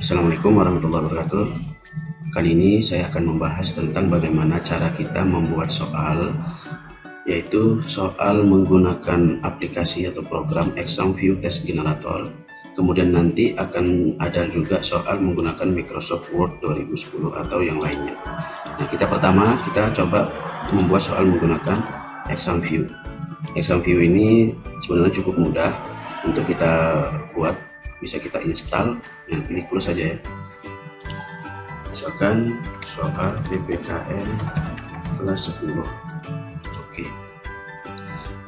Assalamualaikum warahmatullahi wabarakatuh. Kali ini saya akan membahas tentang bagaimana cara kita membuat soal, yaitu soal menggunakan aplikasi atau program Exam View Test Generator. Kemudian nanti akan ada juga soal menggunakan Microsoft Word 2010 atau yang lainnya. Nah, pertama kita coba membuat soal menggunakan Exam View. Exam View ini sebenarnya cukup mudah untuk kita buat. Bisa kita install, yang pilih close saja ya. Misalkan soal PPKN kelas 10. Oke.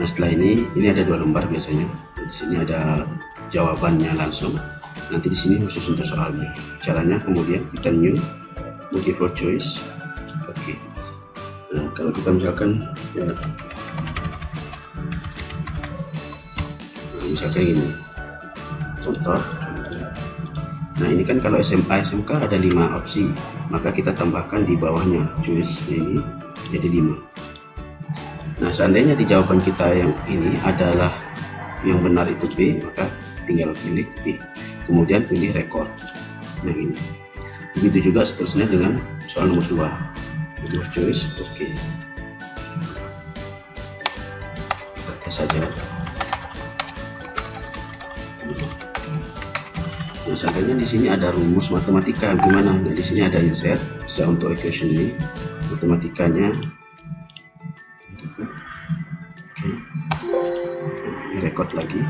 Nah, setelah ini ada 2 lembar biasanya. Di sini ada jawabannya langsung. Nanti di sini khusus untuk soalnya. Caranya kemudian kita new multiple choice. Oke. Nah, kalau kita misalkan ya, misalkan ini contoh. Nah, ini kan kalau SMA SMK ada 5 opsi, maka kita tambahkan di bawahnya choice ini jadi 5. Nah, seandainya di jawaban kita yang ini adalah yang benar itu B, maka tinggal pilih B, kemudian pilih record. Nah, ini begitu juga seterusnya dengan soal nomor 2 multiple choice. Oke, kita tes saja. Nah, seandainya di sini ada rumus matematika gimana? Nah, di sini ada insert, bisa untuk equation ini matematikanya. Oke, record lagi.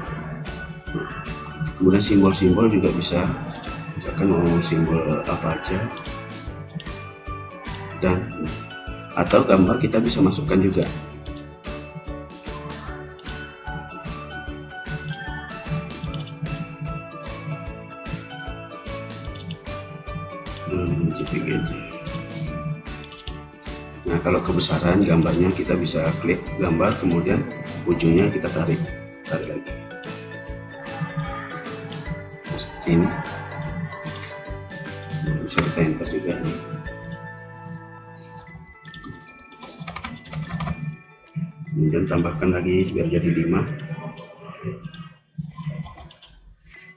Nah, kemudian simbol-simbol juga bisa, misalkan mau simbol apa aja, dan atau gambar kita bisa masukkan juga. Nah, kalau kebesaran gambarnya kita bisa klik gambar, kemudian ujungnya kita tarik lagi. Nah, seperti ini. Nah, bisa kita enter juga nih. Kemudian tambahkan lagi biar jadi 5.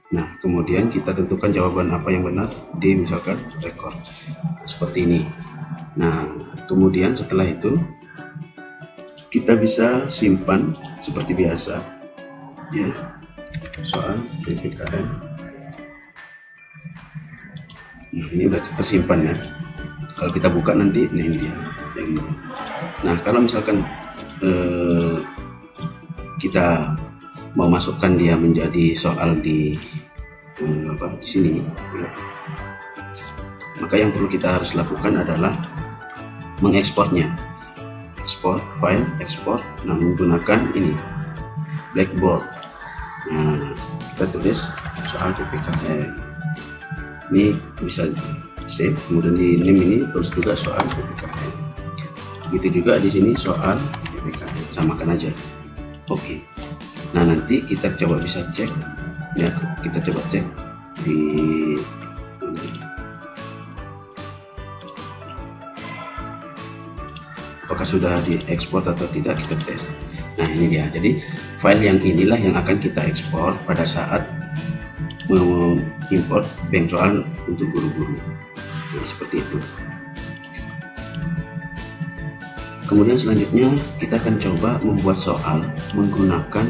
Nah, kemudian kita tentukan jawaban apa yang benar, D misalkan, record seperti ini. Nah, kemudian setelah itu kita bisa simpan seperti biasa ya, soal PPKN. Nah, ini sudah tersimpan ya. Kalau kita buka nanti, nah ini dia yang ini. Nah, kalau misalkan kita mau masukkan dia menjadi soal di sini ya, maka yang perlu kita harus lakukan adalah mengekspornya. Export file, export. Nah, menggunakan ini Blackboard. Nah, kita tulis soal PPKN. Ini bisa save, kemudian di name ini terus juga soal PPKN. Begitu juga di sini soal PPKN, samakan aja. Oke. Nah, nanti kita coba bisa cek ya, kita coba cek di apakah sudah diekspor atau tidak, kita tes. Nah, ini dia. Jadi file yang inilah yang akan kita ekspor pada saat mengimport bank soal untuk guru-guru. Nah, seperti itu. Kemudian selanjutnya kita akan coba membuat soal menggunakan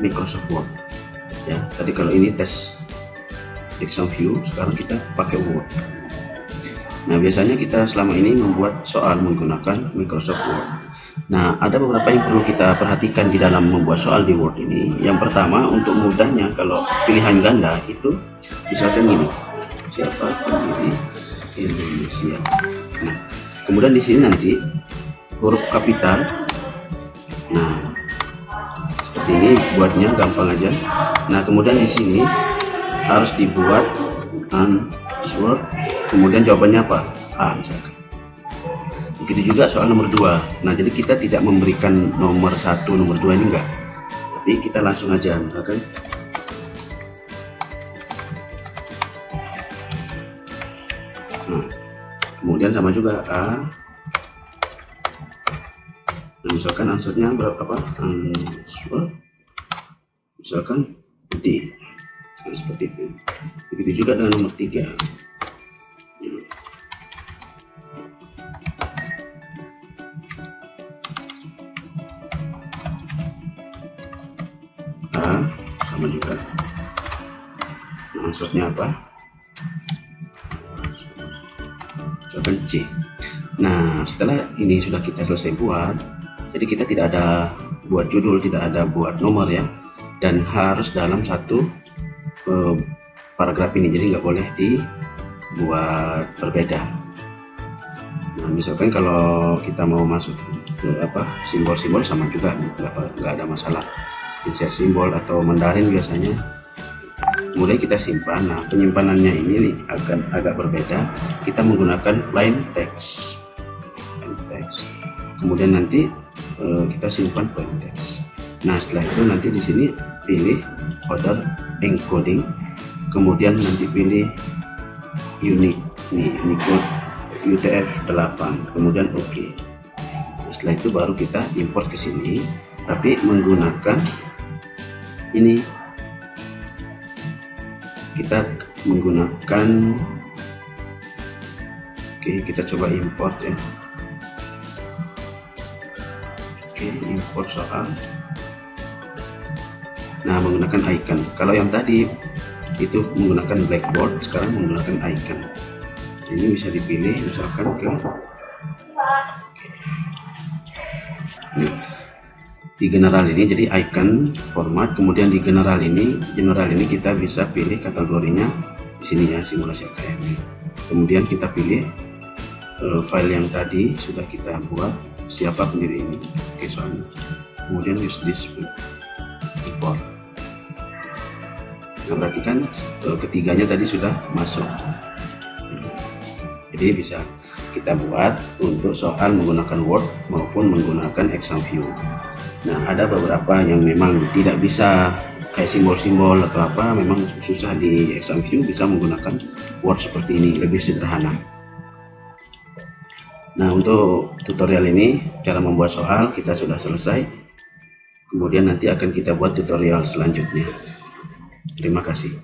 Microsoft Word. Ya, tadi kalau ini tes Exam View, sekarang kita pakai Word. Nah, biasanya kita selama ini membuat soal menggunakan Microsoft Word. Nah, ada beberapa yang perlu kita perhatikan di dalam membuat soal di Word ini. Yang pertama, untuk mudahnya kalau pilihan ganda itu misalkan ini, siapa pendiri Indonesia. Nah, kemudian di sini nanti huruf kapital. Nah, seperti ini buatnya gampang aja. Nah, kemudian di sini harus dibuat answer, kemudian jawabannya apa? A misalkan. Begitu juga soal nomor 2. Nah, jadi kita tidak memberikan nomor 1, nomor 2 ini enggak, tapi kita langsung aja misalkan nah, kemudian sama juga A. Nah, misalkan answernya berapa, answer misalkan D. Nah, seperti itu. Begitu juga dengan nomor 3. A sama juga. Nah, source-nya apa? Misalkan C. Nah, setelah ini sudah kita selesai buat, jadi kita tidak ada buat judul, tidak ada buat nomor ya, dan harus dalam satu paragraf ini, jadi nggak boleh dibuat berbeda. Nah, misalkan kalau kita mau masuk ke simbol-simbol sama juga, nggak ada masalah. Insert simbol atau Mandarin biasanya. Kemudian kita simpan. Nah, penyimpanannya ini nih agak berbeda. Kita menggunakan plain text. Kemudian nanti kita simpan plain text. Nah, setelah itu nanti di sini pilih order encoding, kemudian nanti pilih unique nih, Unicode UTF-8, kemudian OK. Setelah itu baru kita import ke sini, tapi menggunakan ini. Kita menggunakan, oke, kita coba import ya. Oke, import soal. Nah, menggunakan icon. Kalau yang tadi itu menggunakan blackboard, sekarang menggunakan icon. Ini bisa dipilih misalkan ke ini, di general ini jadi icon format, kemudian di general ini kita bisa pilih kategorinya di sini ya, simulasi AKM. Kemudian kita pilih file yang tadi sudah kita buat, siapa pendiri ini, oke, soalnya. Kemudian use this import. Nah, berarti kan ketiganya tadi sudah masuk. Jadi bisa kita buat untuk soal menggunakan Word maupun menggunakan exam view. Nah, ada beberapa yang memang tidak bisa kayak simbol-simbol atau apa, memang susah di exam view, bisa menggunakan Word seperti ini, lebih sederhana. Nah, untuk tutorial ini cara membuat soal kita sudah selesai. Kemudian nanti akan kita buat tutorial selanjutnya. Terima kasih.